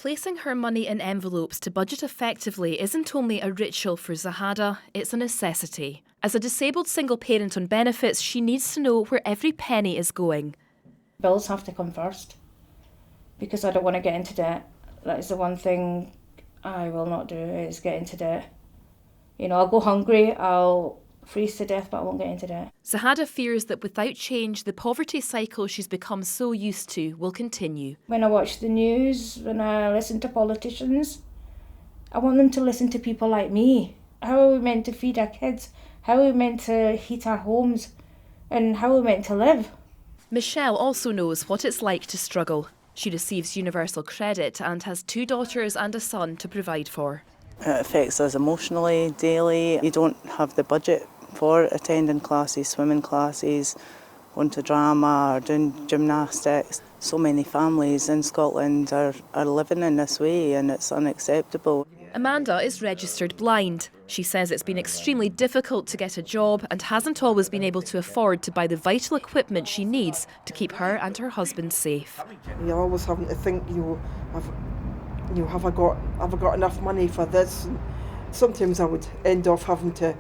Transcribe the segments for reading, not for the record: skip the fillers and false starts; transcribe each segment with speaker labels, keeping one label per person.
Speaker 1: Placing her money in envelopes to budget effectively isn't only a ritual for Zahada, it's a necessity. As a disabled single parent on benefits, she needs to know where every penny is going.
Speaker 2: Bills have to come first because I don't want to get into debt. That is the one thing I will not do, is get into debt. You know, I'll go hungry, I'll freeze to death, but I won't get into debt.
Speaker 1: Zahada fears that without change, the poverty cycle she's become so used to will continue.
Speaker 2: When I watch the news, when I listen to politicians, I want them to listen to people like me. How are we meant to feed our kids? How are we meant to heat our homes? And how are we meant to live?
Speaker 1: Michelle also knows what it's like to struggle. She receives universal credit and has 2 daughters and a son to provide for.
Speaker 3: It affects us emotionally, daily. You don't have the budget for attending classes, swimming classes, going to drama or doing gymnastics. So many families in Scotland are living in this way, and it's unacceptable.
Speaker 1: Amanda is registered blind. She says it's been extremely difficult to get a job and hasn't always been able to afford to buy the vital equipment she needs to keep her and her husband safe.
Speaker 4: You're always having to think, have I got enough money for this? And sometimes I would end off having to,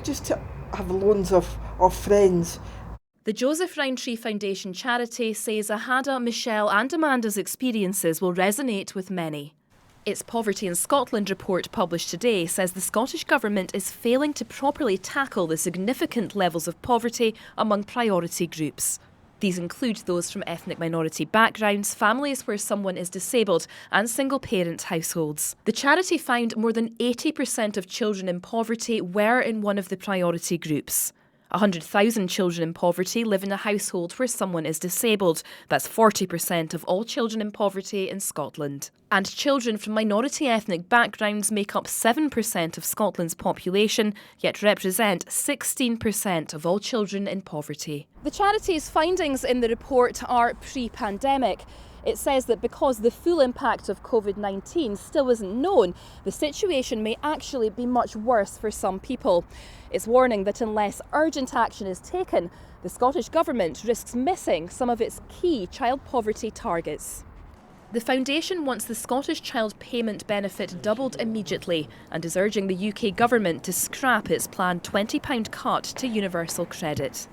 Speaker 4: just to have loans of friends.
Speaker 1: The Joseph Rowntree Foundation charity says Zahada, Michelle and Amanda's experiences will resonate with many. Its Poverty in Scotland report published today says the Scottish Government is failing to properly tackle the significant levels of poverty among priority groups. These include those from ethnic minority backgrounds, families where someone is disabled and single-parent households. The charity found more than 80% of children in poverty were in one of the priority groups. 100,000 children in poverty live in a household where someone is disabled. That's 40% of all children in poverty in Scotland. And children from minority ethnic backgrounds make up 7% of Scotland's population, yet represent 16% of all children in poverty. The charity's findings in the report are pre-pandemic. It says that because the full impact of COVID-19 still isn't known, the situation may actually be much worse for some people. It's warning that unless urgent action is taken, the Scottish Government risks missing some of its key child poverty targets. The Foundation wants the Scottish Child Payment Benefit doubled immediately and is urging the UK Government to scrap its planned £20 cut to universal credit.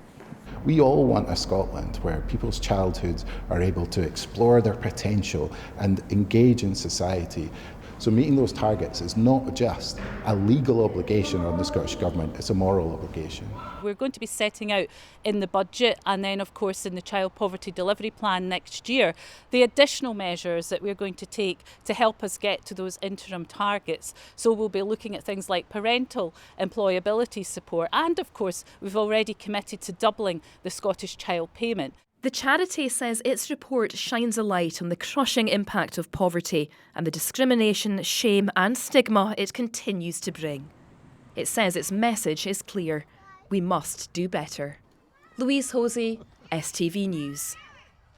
Speaker 5: We all want a Scotland where people's childhoods are able to explore their potential and engage in society. So meeting those targets is not just a legal obligation on the Scottish Government, it's a moral obligation.
Speaker 6: We're going to be setting out in the budget and then of course in the Child Poverty Delivery Plan next year the additional measures that we're going to take to help us get to those interim targets. So we'll be looking at things like parental employability support, and of course we've already committed to doubling the Scottish child payment.
Speaker 1: The charity says its report shines a light on the crushing impact of poverty and the discrimination, shame and stigma it continues to bring. It says its message is clear: we must do better. Louise Hosey, STV News.